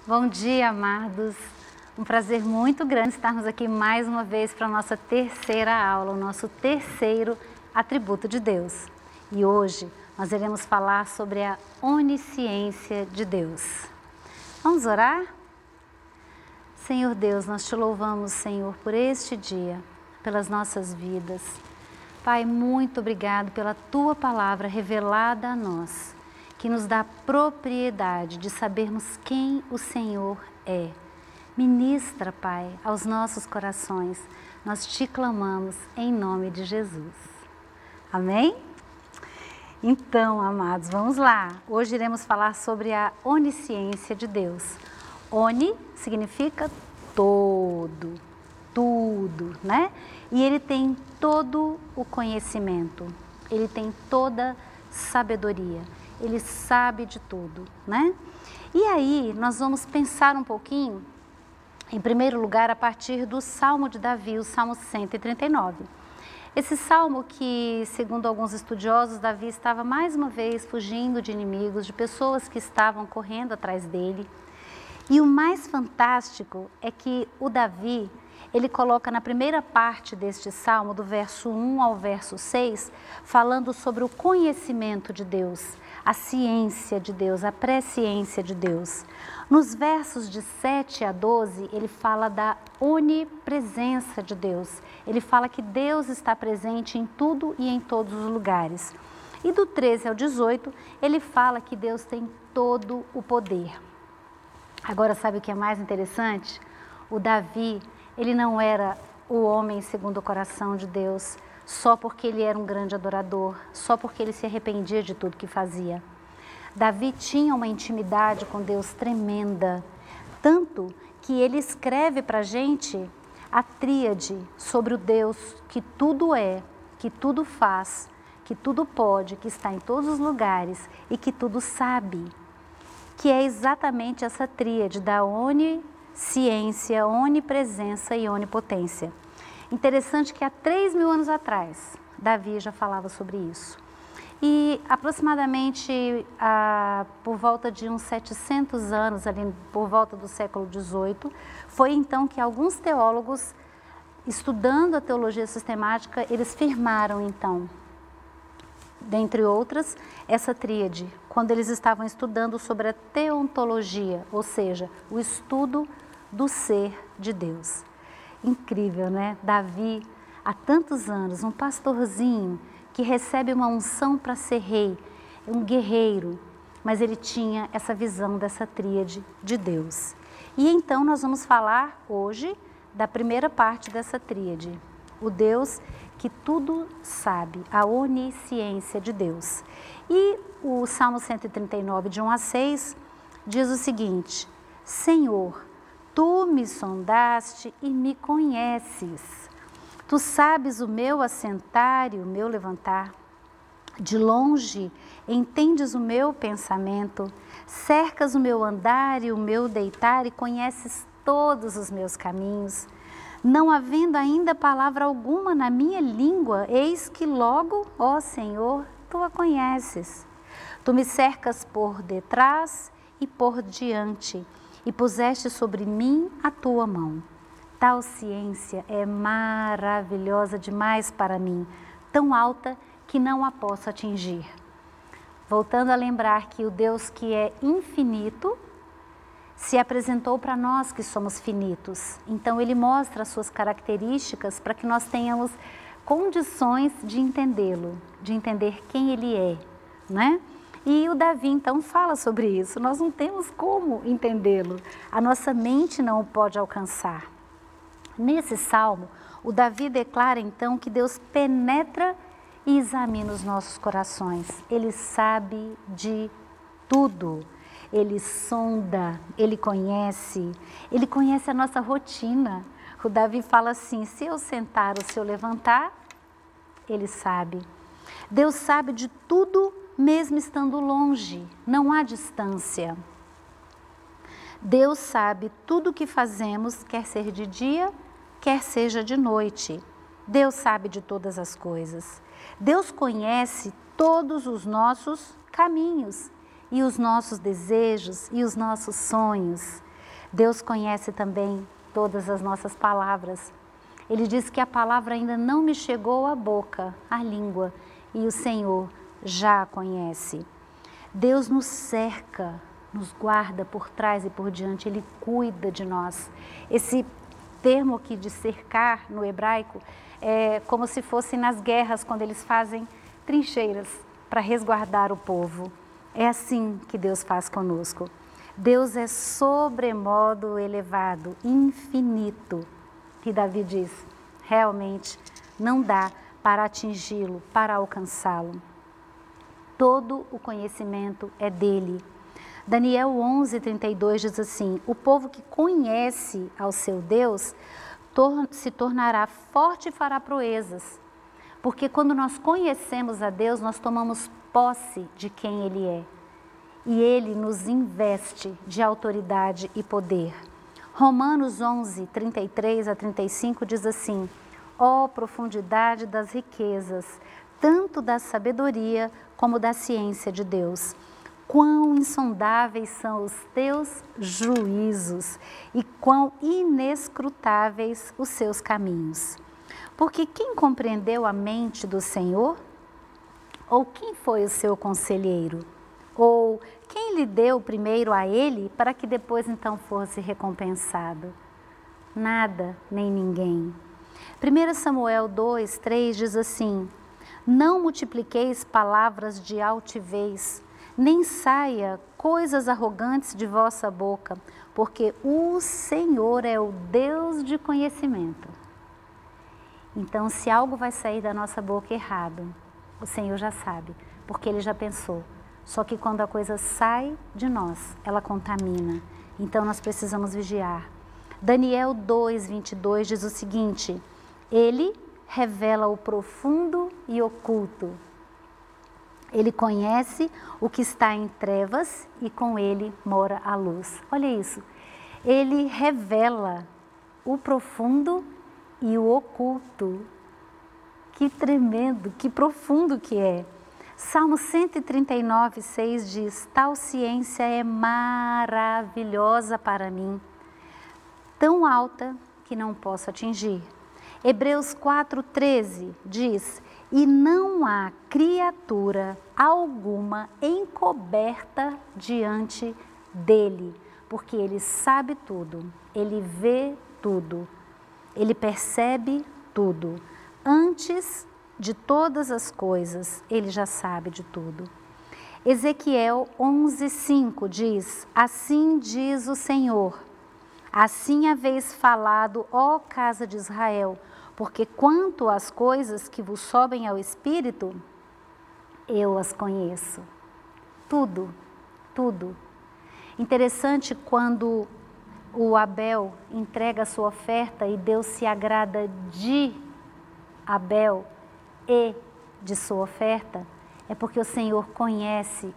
Bom dia, amados. Um prazer muito grande estarmos aqui mais uma vez para a nossa terceira aula, o nosso terceiro atributo de Deus. E hoje nós iremos falar sobre a onisciência de Deus. Vamos orar? Senhor Deus, nós te louvamos, Senhor, por este dia, pelas nossas vidas. Pai, muito obrigado pela Tua palavra revelada a nós, que nos dá propriedade de sabermos quem o Senhor é. Ministra, Pai, aos nossos corações. Nós te clamamos em nome de Jesus. Amém? Então, amados, vamos lá. Hoje iremos falar sobre a onisciência de Deus. Oni significa todo, tudo, né? E Ele tem todo o conhecimento, Ele tem toda sabedoria, Ele sabe de tudo, né? E aí, nós vamos pensar um pouquinho, em primeiro lugar, a partir do Salmo de Davi, o Salmo 139. Esse salmo que, segundo alguns estudiosos, Davi estava mais uma vez fugindo de inimigos, de pessoas que estavam correndo atrás dele. E o mais fantástico é que o Davi, ele coloca na primeira parte deste salmo, do verso 1 ao verso 6, falando sobre o conhecimento de Deus, a ciência de Deus, a presciência de Deus. Nos versos de 7 a 12, ele fala da onipresença de Deus. Ele fala que Deus está presente em tudo e em todos os lugares. E do 13 ao 18, ele fala que Deus tem todo o poder. Agora, sabe o que é mais interessante? O Davi, ele não era o homem segundo o coração de Deus só porque ele era um grande adorador, só porque ele se arrependia de tudo que fazia. Davi tinha uma intimidade com Deus tremenda, tanto que ele escreve para a gente a tríade sobre o Deus que tudo é, que tudo faz, que tudo pode, que está em todos os lugares e que tudo sabe. Que é exatamente essa tríade da onisciência, onipresença e onipotência. Interessante que há 3.000 anos atrás, Davi já falava sobre isso. E aproximadamente por volta de uns 700 anos, ali por volta do século XVIII, foi então que alguns teólogos, estudando a teologia sistemática, eles firmaram então, dentre outras, essa tríade, quando eles estavam estudando sobre a teontologia, ou seja, o estudo do ser de Deus. Incrível, né? Davi, há tantos anos, um pastorzinho que recebe uma unção para ser rei, um guerreiro, mas ele tinha essa visão dessa tríade de Deus. E então nós vamos falar hoje da primeira parte dessa tríade, o Deus que tudo sabe, a onisciência de Deus. E o Salmo 139, de 1 a 6, diz o seguinte: Senhor, Tu me sondaste e me conheces. Tu sabes o meu assentar e o meu levantar. De longe entendes o meu pensamento, cercas o meu andar e o meu deitar e conheces todos os meus caminhos. Não havendo ainda palavra alguma na minha língua, eis que logo, ó Senhor, Tu a conheces. Tu me cercas por detrás e por diante, e puseste sobre mim a Tua mão. Tal ciência é maravilhosa demais para mim, tão alta que não a posso atingir. Voltando a lembrar que o Deus que é infinito se apresentou para nós que somos finitos. Então Ele mostra as suas características para que nós tenhamos condições de entendê-lo, de entender quem Ele é, né? E o Davi então fala sobre isso, nós não temos como entendê-lo, a nossa mente não o pode alcançar. Nesse salmo, o Davi declara então que Deus penetra e examina os nossos corações, Ele sabe de tudo. Ele sonda, Ele conhece a nossa rotina. O Davi fala assim, se eu sentar ou se eu levantar, Ele sabe. Deus sabe de tudo, mesmo estando longe, não há distância. Deus sabe tudo o que fazemos, quer ser de dia, quer seja de noite. Deus sabe de todas as coisas. Deus conhece todos os nossos caminhos e os nossos desejos e os nossos sonhos. Deus conhece também todas as nossas palavras. Ele diz que a palavra ainda não me chegou à boca, à língua, e o Senhor já a conhece. Deus nos cerca, nos guarda por trás e por diante, Ele cuida de nós. Esse termo aqui de cercar no hebraico é como se fosse nas guerras, quando eles fazem trincheiras para resguardar o povo. É assim que Deus faz conosco. Deus é sobremodo elevado, infinito, que Davi diz. Realmente não dá para atingi-lo, para alcançá-lo. Todo o conhecimento é dele. Daniel 11:32 diz assim: o povo que conhece ao seu Deus se tornará forte e fará proezas. Porque quando nós conhecemos a Deus, nós tomamos posse de quem Ele é. E Ele nos investe de autoridade e poder. Romanos 11:33-35 diz assim: ó profundidade das riquezas, tanto da sabedoria como da ciência de Deus. Quão insondáveis são os teus juízos e quão inescrutáveis os seus caminhos. Porque quem compreendeu a mente do Senhor? Ou quem foi o seu conselheiro? Ou quem lhe deu primeiro a ele para que depois então fosse recompensado? Nada, nem ninguém. 1 Samuel 2:3 diz assim: não multipliqueis palavras de altivez, nem saia coisas arrogantes de vossa boca, porque o Senhor é o Deus de conhecimento. Então, se algo vai sair da nossa boca errado, o Senhor já sabe, porque Ele já pensou. Só que quando a coisa sai de nós, ela contamina. Então, nós precisamos vigiar. Daniel 2:22 diz o seguinte: Ele revela o profundo e oculto. Ele conhece o que está em trevas e com Ele mora a luz. Olha isso. Ele revela o profundo e o oculto. Que tremendo, que profundo que é. Salmo 139:6 diz: tal ciência é maravilhosa para mim, tão alta que não posso atingir. Hebreus 4:13 diz: e não há criatura alguma encoberta diante dele, porque ele sabe tudo, ele vê tudo, ele percebe tudo. Antes de todas as coisas, ele já sabe de tudo. Ezequiel 11:5 diz: assim diz o Senhor, assim haveis falado, ó casa de Israel, porque quanto às coisas que vos sobem ao espírito, eu as conheço. Tudo, tudo. Interessante quando o Abel entrega a sua oferta e Deus se agrada de Abel e de sua oferta, é porque o Senhor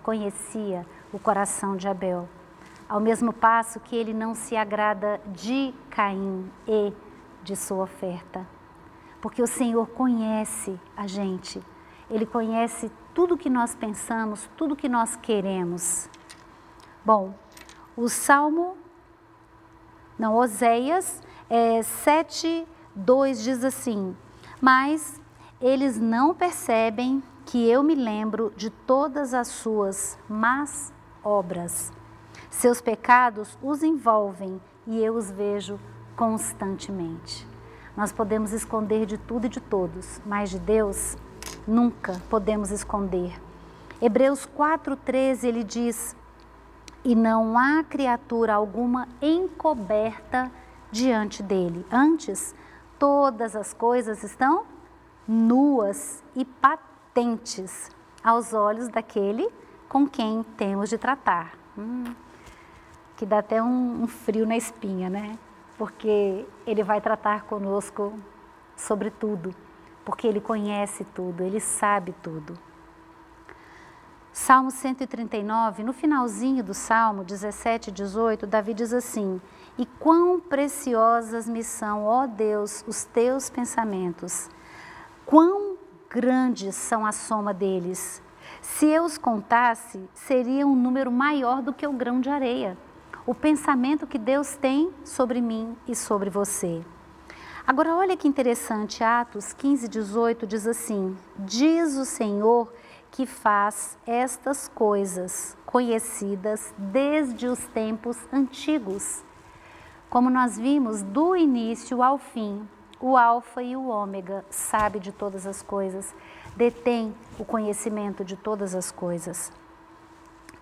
conhecia o coração de Abel. Ao mesmo passo que Ele não se agrada de Caim e de sua oferta. Porque o Senhor conhece a gente, Ele conhece tudo que nós pensamos, tudo que nós queremos. Bom, Oséias 7:2 diz assim: mas eles não percebem que eu me lembro de todas as suas más obras. Seus pecados os envolvem e eu os vejo constantemente. Nós podemos esconder de tudo e de todos, mas de Deus nunca podemos esconder. Hebreus 4:13 ele diz: e não há criatura alguma encoberta diante dele. Antes, todas as coisas estão nuas e patentes aos olhos daquele com quem temos de tratar. Que dá até um frio na espinha, né? Porque Ele vai tratar conosco sobre tudo, porque Ele conhece tudo, Ele sabe tudo. Salmo 139, no finalzinho do Salmo 17 e 18, Davi diz assim: e quão preciosas me são, ó Deus, os teus pensamentos, quão grandes são a soma deles. Se eu os contasse, seria um número maior do que o grão de areia. o pensamento que Deus tem sobre mim e sobre você. Agora olha que interessante, Atos 15, 18 diz assim: diz o Senhor que faz estas coisas conhecidas desde os tempos antigos. Como nós vimos, do início ao fim, o Alfa e o Ômega sabe de todas as coisas, detém o conhecimento de todas as coisas.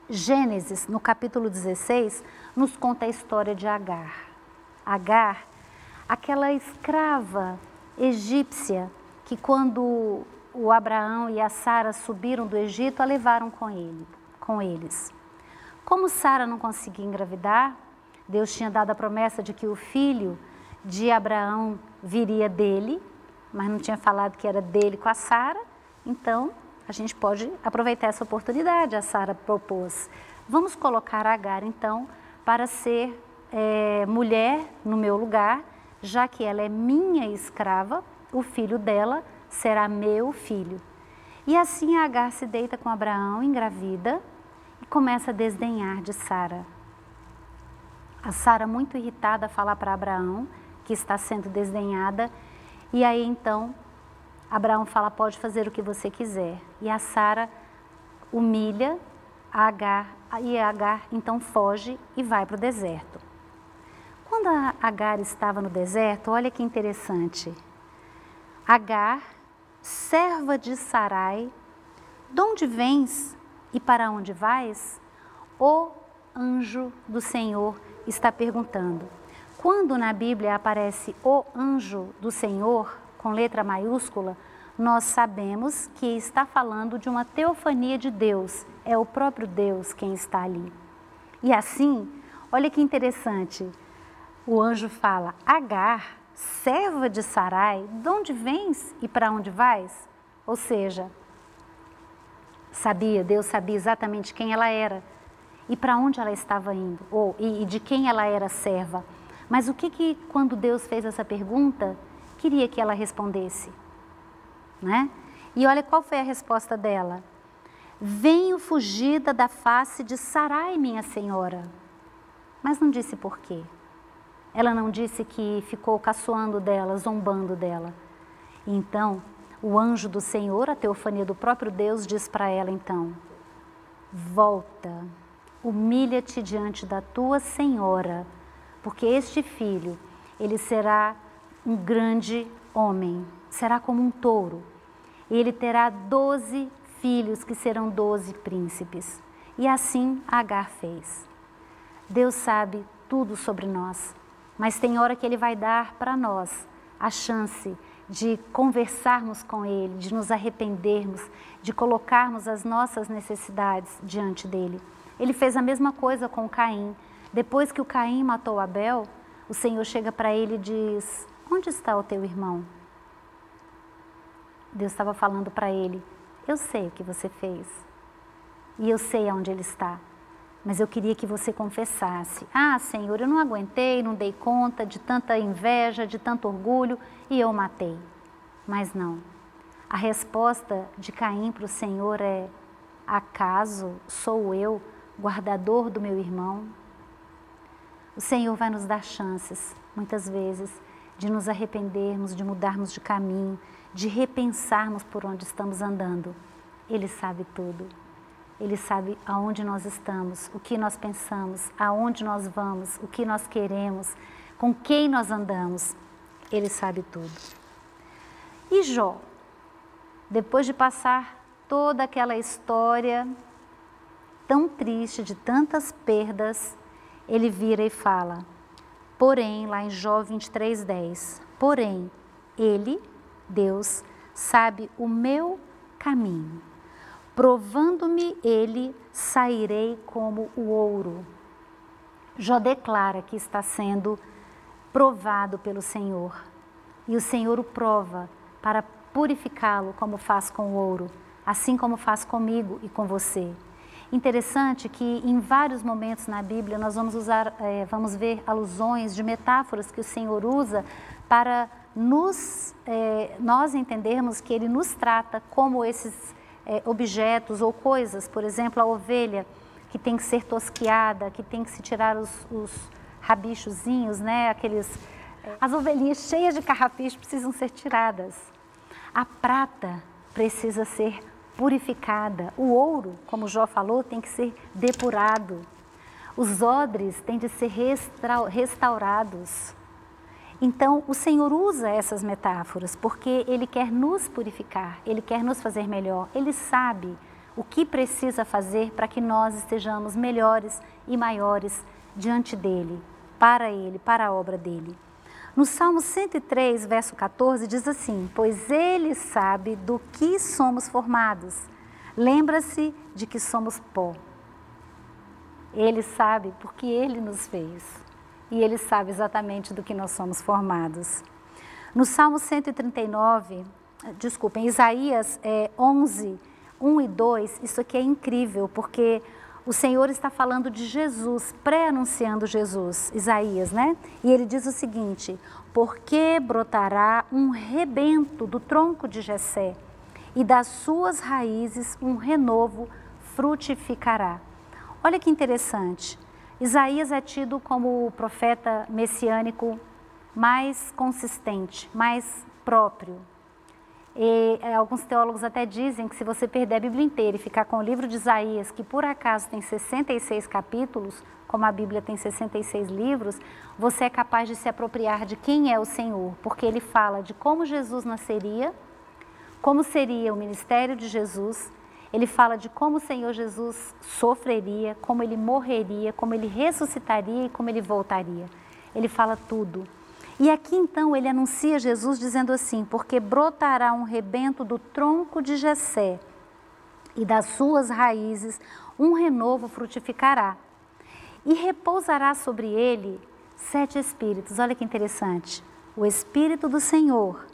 Gênesis, no capítulo 16, nos conta a história de Agar. Agar, aquela escrava egípcia que quando o Abraão e a Sara subiram do Egito, a levaram com eles. Como Sara não conseguia engravidar, Deus tinha dado a promessa de que o filho de Abraão viria dele, mas não tinha falado que era dele com a Sara, então a gente pode aproveitar essa oportunidade. A Sara propôs: vamos colocar Agar então para ser mulher no meu lugar, já que ela é minha escrava, o filho dela será meu filho. E assim Agar se deita com Abraão, engravida, e começa a desdenhar de Sara. A Sara, muito irritada, fala para Abraão que está sendo desdenhada, e aí então Abraão fala: pode fazer o que você quiser. E a Sara humilha a Agar, e a Agar então foge e vai para o deserto. Quando a Agar estava no deserto, olha que interessante. Agar, serva de Sarai, de onde vens e para onde vais? O anjo do Senhor está perguntando. Quando na Bíblia aparece o anjo do Senhor, com letra maiúscula, nós sabemos que está falando de uma teofania de Deus, é o próprio Deus quem está ali. E assim, olha que interessante, o anjo fala: Agar, serva de Sarai, de onde vens e para onde vais? Ou seja, Deus sabia exatamente quem ela era e para onde ela estava indo, e de quem ela era serva. Mas o que quando Deus fez essa pergunta, queria que ela respondesse, né? E olha qual foi a resposta dela: venho fugida da face de Sarai, minha senhora. Mas não disse por quê. Ela não disse que ficou caçoando dela, zombando dela. Então, o anjo do Senhor, a teofania do próprio Deus, diz para ela então: volta, humilha-te diante da tua senhora, porque este filho, ele será um grande homem, será como um touro. Ele terá 12 filhos que serão 12 príncipes. E assim Agar fez. Deus sabe tudo sobre nós, mas tem hora que Ele vai dar para nós a chance de conversarmos com Ele, de nos arrependermos, de colocarmos as nossas necessidades diante dEle. Ele fez a mesma coisa com Caim. Depois que o Caim matou Abel, o Senhor chega para ele e diz: onde está o teu irmão? Deus estava falando para ele: eu sei o que você fez e eu sei aonde ele está, mas eu queria que você confessasse. Ah, Senhor, eu não aguentei, não dei conta de tanta inveja, de tanto orgulho e eu matei. Mas não. A resposta de Caim para o Senhor é: acaso sou eu guardador do meu irmão? O Senhor vai nos dar chances, muitas vezes, de nos arrependermos, de mudarmos de caminho, de repensarmos por onde estamos andando. Ele sabe tudo. Ele sabe aonde nós estamos, o que nós pensamos, aonde nós vamos, o que nós queremos, com quem nós andamos. Ele sabe tudo. E Jó, depois de passar toda aquela história tão triste, de tantas perdas, ele vira e fala, porém, lá em Jó 23:10, porém, ele, Deus, sabe o meu caminho. Provando-me ele, sairei como o ouro. Jó declara que está sendo provado pelo Senhor. E o Senhor o prova para purificá-lo como faz com o ouro, assim como faz comigo e com você. Interessante que em vários momentos na Bíblia nós vamos ver alusões de metáforas que o Senhor usa para nós entendermos que Ele nos trata como esses objetos ou coisas. Por exemplo, a ovelha que tem que ser tosquiada, que tem que se tirar os rabichozinhos, né? As ovelhinhas cheias de carrapicho precisam ser tiradas. A prata precisa ser purificada. O ouro, como o Jó falou, tem que ser depurado. Os odres têm de ser restaurados. Então, o Senhor usa essas metáforas porque Ele quer nos purificar, Ele quer nos fazer melhor. Ele sabe o que precisa fazer para que nós estejamos melhores e maiores diante dEle, para a obra dEle. No Salmo 103, verso 14, diz assim: pois Ele sabe do que somos formados, lembra-se de que somos pó. Ele sabe porque Ele nos fez. E Ele sabe exatamente do que nós somos formados. No Salmo 139, Isaías 11, 1 e 2, isso aqui é incrível, porque o Senhor está falando de Jesus, pré-anunciando Jesus, Isaías, né? E ele diz o seguinte: porque brotará um rebento do tronco de Jessé, e das suas raízes um renovo frutificará. Olha que interessante. Isaías é tido como o profeta messiânico mais consistente, mais próprio. E alguns teólogos até dizem que se você perder a Bíblia inteira e ficar com o livro de Isaías, que por acaso tem 66 capítulos, como a Bíblia tem 66 livros, você é capaz de se apropriar de quem é o Senhor, porque ele fala de como Jesus nasceria, como seria o ministério de Jesus. Ele fala de como o Senhor Jesus sofreria, como Ele morreria, como Ele ressuscitaria e como Ele voltaria. Ele fala tudo. E aqui então Ele anuncia Jesus dizendo assim: porque brotará um rebento do tronco de Jessé e das suas raízes um renovo frutificará. E repousará sobre ele 7 espíritos. Olha que interessante. O Espírito do Senhor,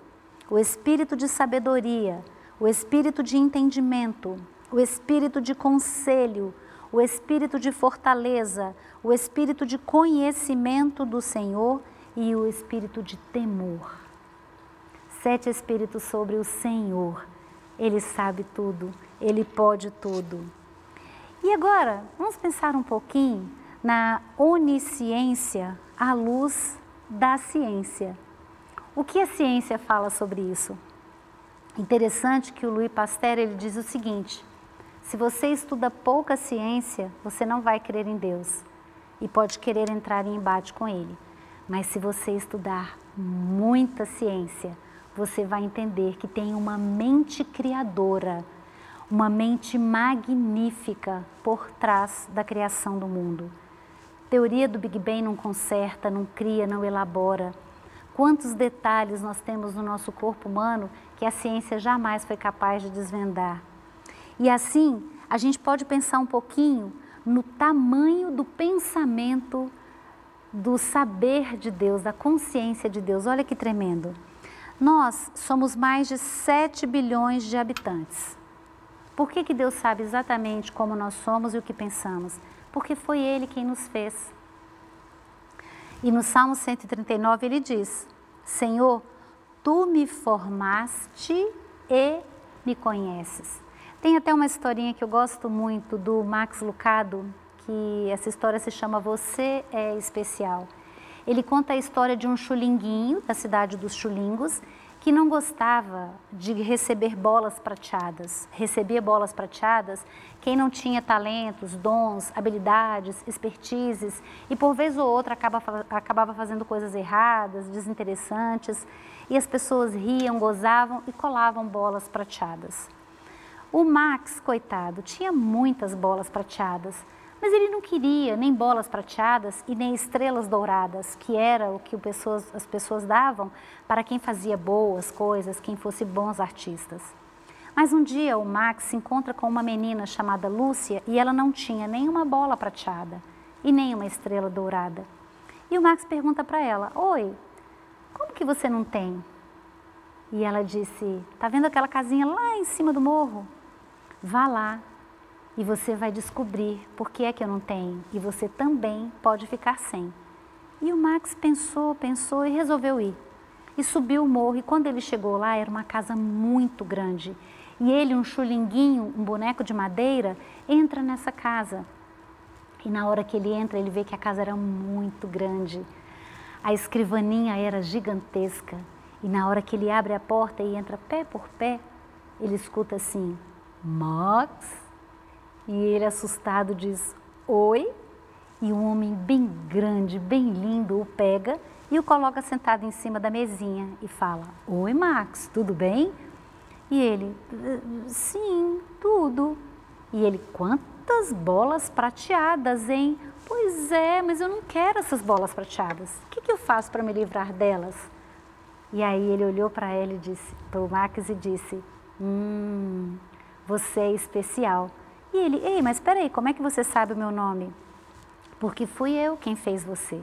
o Espírito de sabedoria, o Espírito de entendimento, o Espírito de conselho, o Espírito de fortaleza, o Espírito de conhecimento do Senhor e o Espírito de temor. 7 Espíritos sobre o Senhor. Ele sabe tudo, Ele pode tudo. E agora, vamos pensar um pouquinho na onisciência à luz da ciência. O que a ciência fala sobre isso? Interessante que o Louis Pasteur ele diz o seguinte: se você estuda pouca ciência, você não vai crer em Deus e pode querer entrar em embate com Ele. Mas se você estudar muita ciência, você vai entender que tem uma mente criadora, uma mente magnífica por trás da criação do mundo. A teoria do Big Bang não conserta, não cria, não elabora. Quantos detalhes nós temos no nosso corpo humano que a ciência jamais foi capaz de desvendar. E assim, a gente pode pensar um pouquinho no tamanho do pensamento, do saber de Deus, da consciência de Deus. Olha que tremendo. Nós somos mais de 7 bilhões de habitantes. Por que Deus sabe exatamente como nós somos e o que pensamos? Porque foi Ele quem nos fez. E no Salmo 139 ele diz: Senhor, Tu me formaste e me conheces. Tem até uma historinha que eu gosto muito do Max Lucado, que essa história se chama Você é Especial. Ele conta a história de um chulinguinho da cidade dos chulingos que não gostava de receber bolas prateadas. Recebia bolas prateadas quem não tinha talentos, dons, habilidades, expertises e por vez ou outra acabava fazendo coisas erradas, desinteressantes, e as pessoas riam, gozavam e colavam bolas prateadas. O Max, coitado, tinha muitas bolas prateadas, mas ele não queria nem bolas prateadas e nem estrelas douradas, que era o que as pessoas davam para quem fazia boas coisas, quem fosse bons artistas. Mas um dia o Max se encontra com uma menina chamada Lúcia e ela não tinha nenhuma bola prateada e nem uma estrela dourada. E o Max pergunta para ela: Oi, como que você não tem? E ela disse: Tá vendo aquela casinha lá em cima do morro? Vá lá e você vai descobrir por que é que eu não tenho e você também pode ficar sem. E o Max pensou e resolveu ir. E subiu o morro e quando ele chegou lá era uma casa muito grande. E ele, um chulinguinho, um boneco de madeira, entra nessa casa. E na hora que ele entra, ele vê que a casa era muito grande. A escrivaninha era gigantesca. E na hora que ele abre a porta e entra pé por pé, ele escuta assim, Max? E ele assustado diz, oi? E um homem bem grande, bem lindo, o pega e o coloca sentado em cima da mesinha e fala, oi Max, tudo bem? E ele, sim, tudo. E ele, quantas bolas prateadas, hein? Pois é, mas eu não quero essas bolas prateadas. O que eu faço para me livrar delas? E aí ele olhou para ela e disse, para o Max e disse, você é especial. E ele, ei, mas espera aí, como é que você sabe o meu nome? Porque fui eu quem fez você.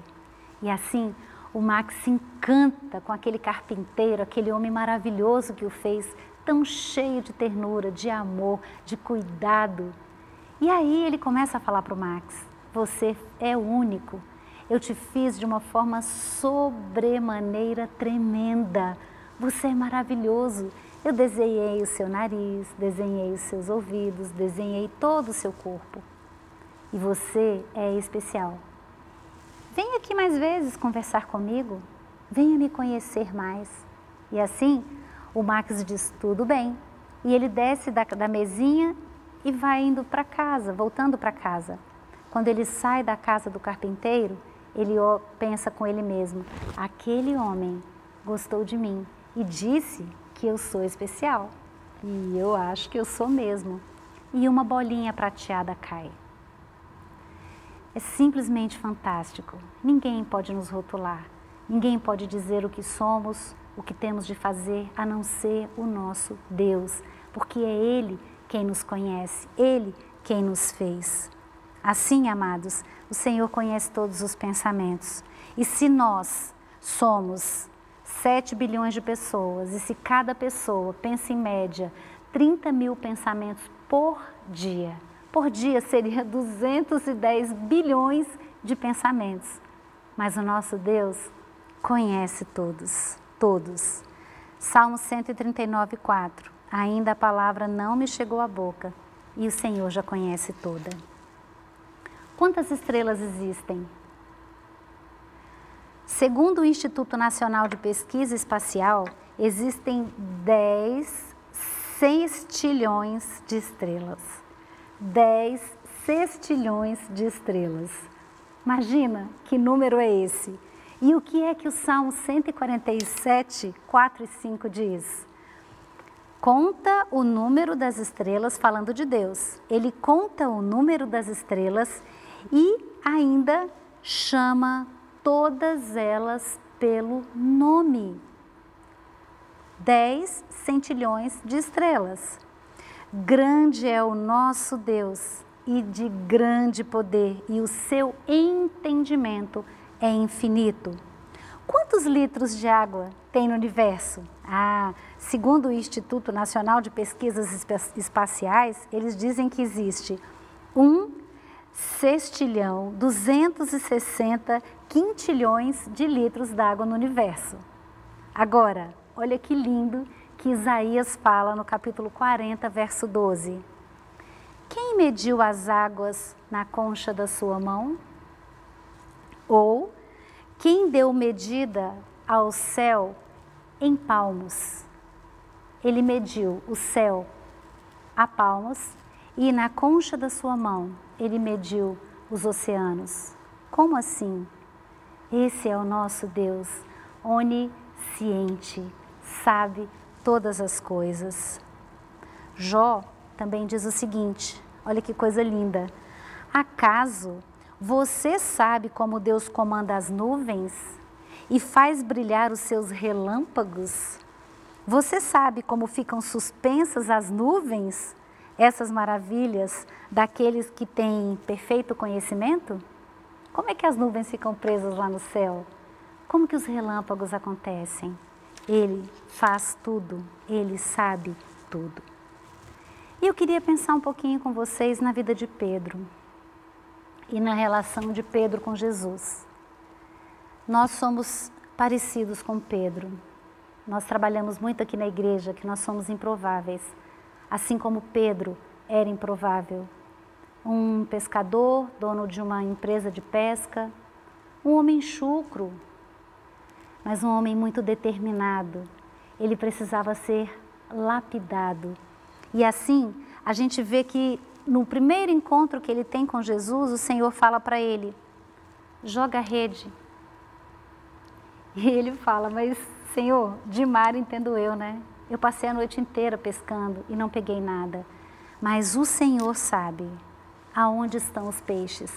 E assim, o Max se encanta com aquele carpinteiro, aquele homem maravilhoso que o fez, tão cheio de ternura, de amor, de cuidado. E aí ele começa a falar para o Max, você é único, eu te fiz de uma forma sobremaneira tremenda, você é maravilhoso. Eu desenhei o seu nariz, desenhei os seus ouvidos, desenhei todo o seu corpo. E você é especial. Venha aqui mais vezes conversar comigo, venha me conhecer mais. E assim, o Max diz, tudo bem. E ele desce da mesinha e vai indo para casa, voltando para casa. Quando ele sai da casa do carpinteiro, ele pensa com ele mesmo, aquele homem gostou de mim e disse que eu sou especial. E eu acho que eu sou mesmo. E uma bolinha prateada cai. É simplesmente fantástico. Ninguém pode nos rotular. Ninguém pode dizer o que somos, o que temos de fazer, a não ser o nosso Deus. Porque é Ele quem nos conhece, Ele quem nos fez. Assim, amados, o Senhor conhece todos os pensamentos. E se nós somos 7 bilhões de pessoas, e se cada pessoa pensa em média 30 mil pensamentos por dia seria 210 bilhões de pensamentos. Mas o nosso Deus conhece todos, todos. Salmo 139, 4. Ainda a palavra não me chegou à boca, e o Senhor já conhece toda. Quantas estrelas existem? Segundo o Instituto Nacional de Pesquisa Espacial, existem 10 sextilhões de estrelas. 10 sextilhões de estrelas. Imagina que número é esse. E o que é que o Salmo 147, 4 e 5 diz? Conta o número das estrelas, falando de Deus. Ele conta o número das estrelas e ainda chama todas elas pelo nome. 10 centilhões de estrelas. Grande é o nosso Deus e de grande poder, e o seu entendimento é infinito. Quantos litros de água tem no universo? Segundo o Instituto Nacional de Pesquisas Espaciais, eles dizem que existe 1 sextilhão, 260 quintilhões de litros d'água no universo. Agora, olha que lindo que Isaías fala no capítulo 40, verso 12. Quem mediu as águas na concha da sua mão? Ou quem deu medida ao céu em palmos? Ele mediu o céu a palmos e na concha da sua mão ele mediu os oceanos. Como assim? Esse é o nosso Deus, onisciente, sabe todas as coisas. Jó também diz o seguinte, olha que coisa linda. Acaso você sabe como Deus comanda as nuvens e faz brilhar os seus relâmpagos? Você sabe como ficam suspensas as nuvens, essas maravilhas daqueles que têm perfeito conhecimento? Como é que as nuvens ficam presas lá no céu? Como que os relâmpagos acontecem? Ele faz tudo, Ele sabe tudo. E eu queria pensar um pouquinho com vocês na vida de Pedro e na relação de Pedro com Jesus. Nós somos parecidos com Pedro. Nós trabalhamos muito aqui na igreja que nós somos improváveis, assim como Pedro era improvável. um pescador, dono de uma empresa de pesca, um homem chucro, mas um homem muito determinado. Ele precisava ser lapidado. E assim, a gente vê que no primeiro encontro que ele tem com Jesus, o Senhor fala para ele, joga a rede. E ele fala, mas Senhor, de mar entendo eu, né? Eu passei a noite inteira pescando e não peguei nada. Mas o Senhor sabe aonde estão os peixes,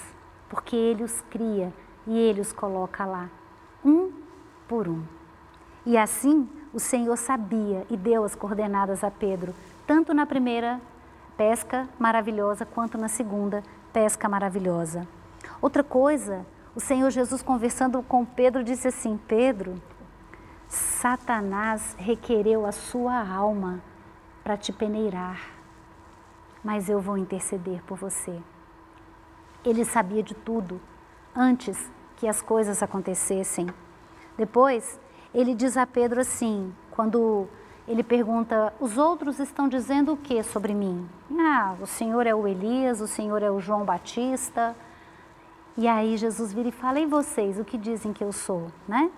porque Ele os cria e Ele os coloca lá, um por um. E assim, o Senhor sabia e deu as coordenadas a Pedro, tanto na primeira pesca maravilhosa, quanto na segunda pesca maravilhosa. Outra coisa, o Senhor Jesus conversando com Pedro disse assim, Pedro, Satanás requereu a sua alma para te peneirar, mas eu vou interceder por você. Ele sabia de tudo antes que as coisas acontecessem. Depois, ele diz a Pedro assim, quando ele pergunta, os outros estão dizendo o que sobre mim? Ah, o Senhor é o Elias, o Senhor é o João Batista. E aí Jesus vira e fala, e vocês, o que dizem que eu sou? Né?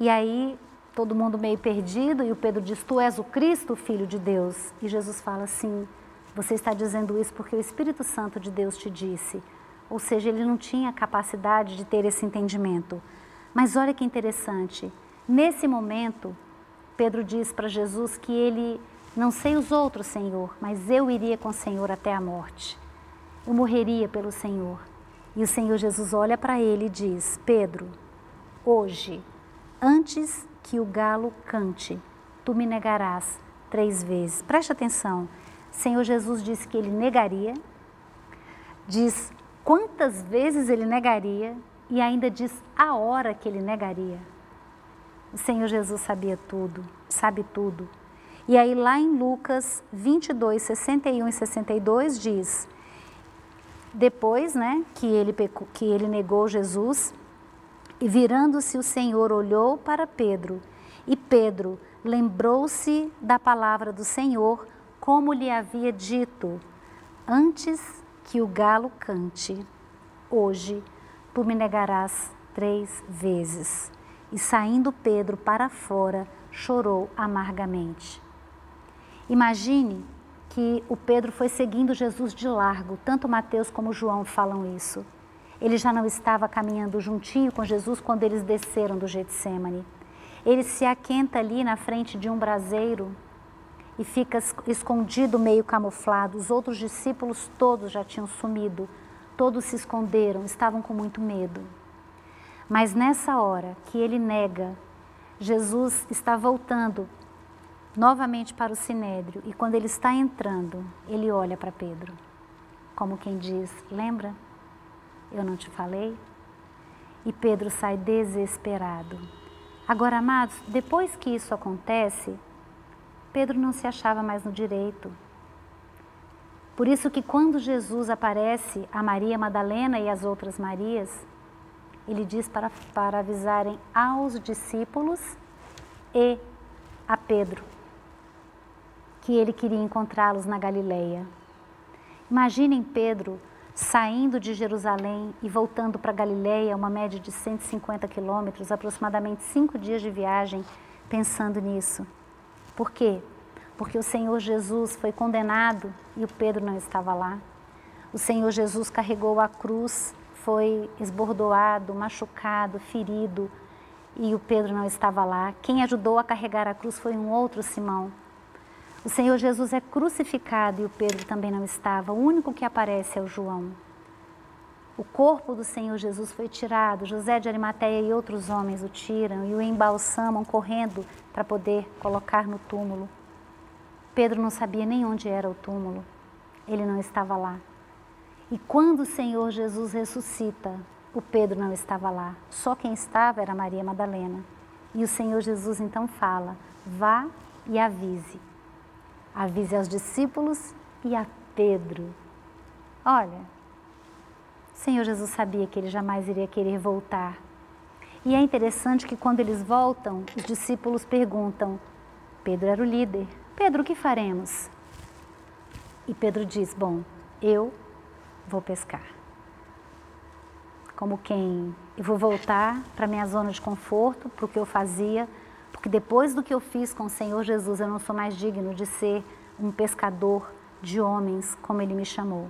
E aí todo mundo meio perdido e o Pedro diz, tu és o Cristo, Filho de Deus. E Jesus fala assim, você está dizendo isso porque o Espírito Santo de Deus te disse. Ou seja, ele não tinha capacidade de ter esse entendimento. Mas olha que interessante, nesse momento, Pedro diz para Jesus que ele, não sei os outros, Senhor, mas eu iria com o Senhor até a morte. Eu morreria pelo Senhor. E o Senhor Jesus olha para ele e diz, Pedro, hoje, antes que o galo cante, tu me negarás 3 vezes. Preste atenção, o Senhor Jesus disse que ele negaria, diz quantas vezes ele negaria e ainda diz a hora que ele negaria. O Senhor Jesus sabia tudo, sabe tudo. E aí lá em Lucas 22, 61 e 62 diz, depois que ele negou Jesus, e virando-se o Senhor olhou para Pedro, e Pedro lembrou-se da palavra do Senhor, como lhe havia dito, antes que o galo cante, hoje tu me negarás 3 vezes. E saindo Pedro para fora, chorou amargamente. Imagine que o Pedro foi seguindo Jesus de largo, tanto Mateus como João falam isso. Ele já não estava caminhando juntinho com Jesus quando eles desceram do Getsêmani. Ele se aquenta ali na frente de um braseiro e fica escondido, meio camuflado. Os outros discípulos todos já tinham sumido, todos se esconderam, estavam com muito medo. Mas nessa hora que ele nega, Jesus está voltando novamente para o Sinédrio e quando ele está entrando, ele olha para Pedro, como quem diz, lembra? Eu não te falei? E Pedro sai desesperado. Agora, amados, depois que isso acontece, Pedro não se achava mais no direito. Por isso que quando Jesus aparece a Maria Madalena e as outras Marias, ele diz para avisarem aos discípulos e a Pedro que ele queria encontrá-los na Galileia. Imaginem Pedro saindo de Jerusalém e voltando para Galileia, uma média de 150 quilômetros, aproximadamente 5 dias de viagem, pensando nisso. Por quê? Porque o Senhor Jesus foi condenado e o Pedro não estava lá. O Senhor Jesus carregou a cruz, foi esbordoado, machucado, ferido e o Pedro não estava lá. Quem ajudou a carregar a cruz foi um outro Simão. O Senhor Jesus é crucificado e o Pedro também não estava. O único que aparece é o João. O corpo do Senhor Jesus foi tirado. José de Arimateia e outros homens o tiram e o embalsamam correndo para poder colocar no túmulo. Pedro não sabia nem onde era o túmulo. Ele não estava lá. E quando o Senhor Jesus ressuscita, o Pedro não estava lá. Só quem estava era Maria Madalena. E o Senhor Jesus então fala, vá e avise. Avise aos discípulos e a Pedro. Olha, o Senhor Jesus sabia que ele jamais iria querer voltar. E é interessante que quando eles voltam, os discípulos perguntam, Pedro era o líder, Pedro, o que faremos? E Pedro diz, bom, eu vou pescar. Como quem, eu vou voltar para minha zona de conforto, para o que eu fazia, porque depois do que eu fiz com o Senhor Jesus, eu não sou mais digno de ser um pescador de homens, como Ele me chamou.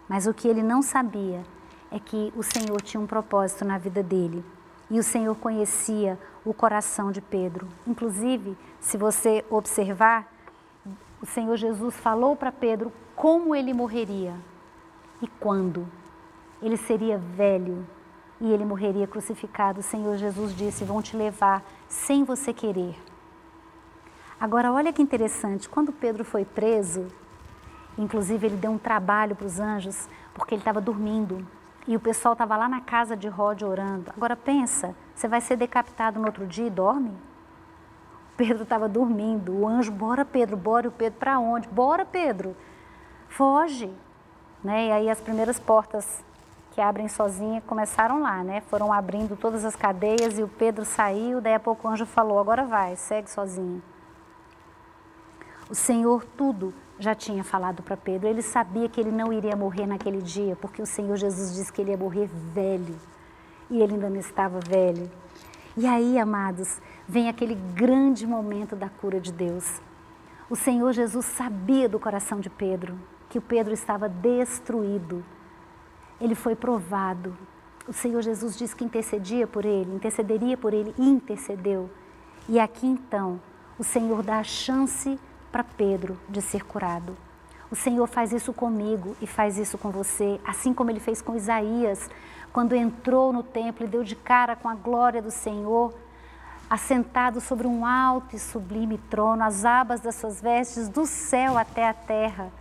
Mas o que ele não sabia é que o Senhor tinha um propósito na vida dele. E o Senhor conhecia o coração de Pedro. Inclusive, se você observar, o Senhor Jesus falou para Pedro como ele morreria e quando. Ele seria velho e ele morreria crucificado. O Senhor Jesus disse, vão te levar sem você querer. Agora, olha que interessante, quando Pedro foi preso, inclusive ele deu um trabalho para os anjos, porque ele estava dormindo. E o pessoal estava lá na casa de Rode orando. Agora pensa, você vai ser decapitado no outro dia e dorme? Pedro estava dormindo, o anjo, bora Pedro, bora. E o Pedro, para onde? Bora Pedro, foge. Né? E aí as primeiras portas que abrem sozinha começaram lá, né? Foram abrindo todas as cadeias e o Pedro saiu, daí a pouco o anjo falou, agora vai, segue sozinho. O Senhor tudo já tinha falado para Pedro, ele sabia que ele não iria morrer naquele dia, porque o Senhor Jesus disse que ele ia morrer velho, e ele ainda não estava velho. E aí, amados, vem aquele grande momento da cura de Deus. O Senhor Jesus sabia do coração de Pedro, que o Pedro estava destruído. Ele foi provado. O Senhor Jesus disse que intercederia por ele e intercedeu. E aqui então, o Senhor dá a chance para Pedro de ser curado. O Senhor faz isso comigo e faz isso com você, assim como Ele fez com Isaías, quando entrou no templo e deu de cara com a glória do Senhor, assentado sobre um alto e sublime trono, as abas das suas vestes do céu até a terra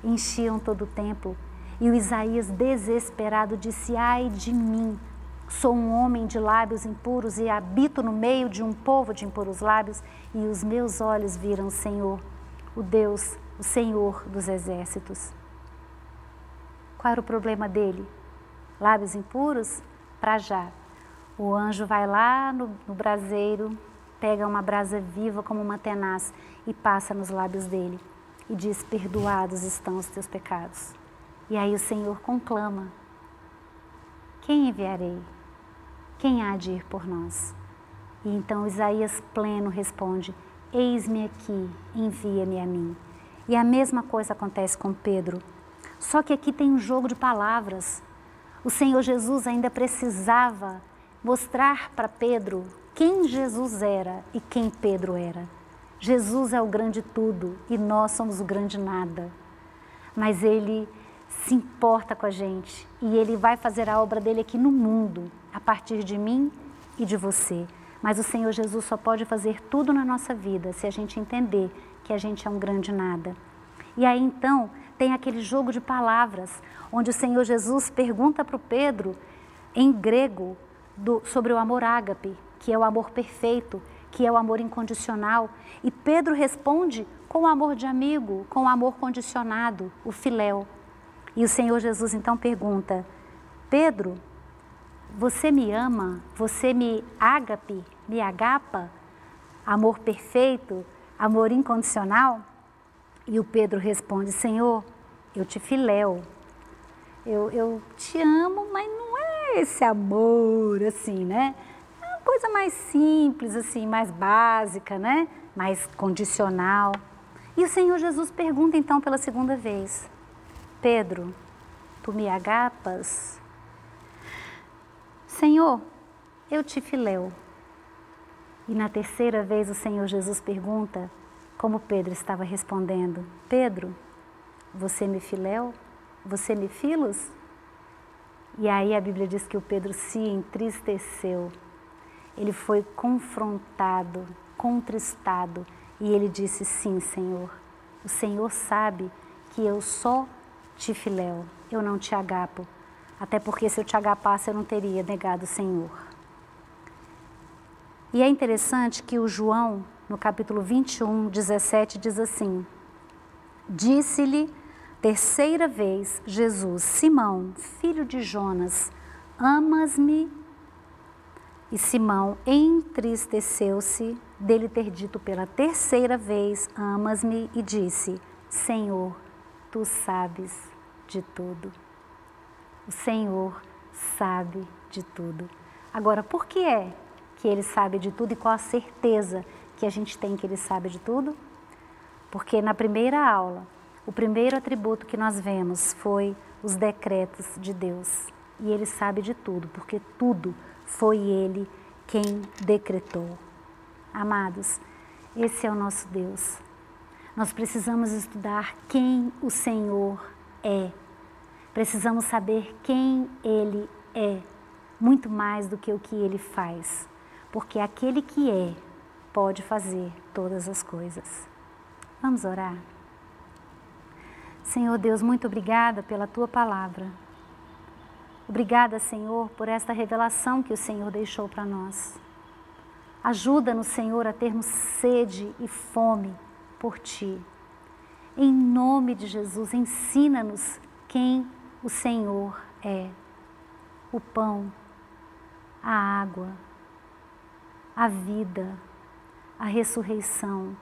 enchiam todo o templo. E o Isaías, desesperado, disse, ai de mim, sou um homem de lábios impuros e habito no meio de um povo de impuros lábios, e os meus olhos viram o Senhor, o Deus, o Senhor dos exércitos. Qual era o problema dele? Lábios impuros? Para já. O anjo vai lá no braseiro, pega uma brasa viva como uma tenaz e passa nos lábios dele e diz, perdoados estão os teus pecados. E aí o Senhor conclama, quem enviarei? Quem há de ir por nós? E então Isaías pleno responde, eis-me aqui, envia-me a mim. E a mesma coisa acontece com Pedro. Só que aqui tem um jogo de palavras. O Senhor Jesus ainda precisava mostrar para Pedro quem Jesus era e quem Pedro era. Jesus é o grande tudo e nós somos o grande nada. Mas Ele se importa com a gente e Ele vai fazer a obra dele aqui no mundo, a partir de mim e de você. Mas o Senhor Jesus só pode fazer tudo na nossa vida se a gente entender que a gente é um grande nada. E aí então tem aquele jogo de palavras, onde o Senhor Jesus pergunta para o Pedro, em grego, sobre o amor ágape, que é o amor perfeito, que é o amor incondicional. E Pedro responde com o amor de amigo, com o amor condicionado, o filéu. E o Senhor Jesus então pergunta, Pedro, você me ama? Você me ágape? Me agapa? Amor perfeito? Amor incondicional? E o Pedro responde, Senhor, eu te filéu. Eu te amo, mas não é esse amor assim, né? É uma coisa mais simples, assim, mais básica, né? Mais condicional. E o Senhor Jesus pergunta então pela segunda vez, Pedro, tu me agapas? Senhor, eu te filéu. E na terceira vez o Senhor Jesus pergunta, como Pedro estava respondendo, Pedro, você me filéu? Você me filos? E aí a Bíblia diz que o Pedro se entristeceu. Ele foi confrontado, contristado, e ele disse, sim, Senhor. O Senhor sabe que eu só te filéu, eu não te agapo. Até porque se eu te agapasse, eu não teria negado o Senhor. E é interessante que o João, no capítulo 21, 17, diz assim, disse-lhe terceira vez Jesus, Simão, filho de Jonas, amas-me? E Simão entristeceu-se dele ter dito pela terceira vez, amas-me? E disse, Senhor, tu sabes de tudo. O Senhor sabe de tudo. Agora, por que é que Ele sabe de tudo e qual a certeza que a gente tem que Ele sabe de tudo? Porque na primeira aula, o primeiro atributo que nós vemos foi os decretos de Deus. E Ele sabe de tudo, porque tudo foi Ele quem decretou. Amados, esse é o nosso Deus. Nós precisamos estudar quem o Senhor é. Precisamos saber quem Ele é, muito mais do que o que Ele faz. Porque aquele que é, pode fazer todas as coisas. Vamos orar? Senhor Deus, muito obrigada pela Tua palavra. Obrigada, Senhor, por esta revelação que o Senhor deixou para nós. Ajuda-nos, Senhor, a termos sede e fome por Ti. Em nome de Jesus, ensina-nos quem o Senhor é. O pão, a água, a vida, a ressurreição,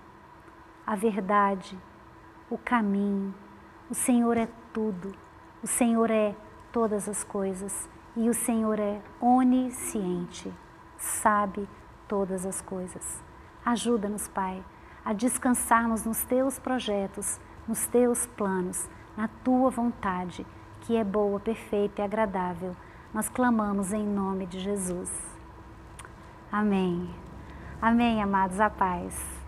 a verdade, o caminho. O Senhor é tudo, o Senhor é todas as coisas e o Senhor é onisciente, sabe todas as coisas. Ajuda-nos, Pai, a descansarmos nos Teus projetos, nos Teus planos, na Tua vontade, que é boa, perfeita e agradável. Nós clamamos em nome de Jesus. Amém. Amém, amados, a paz.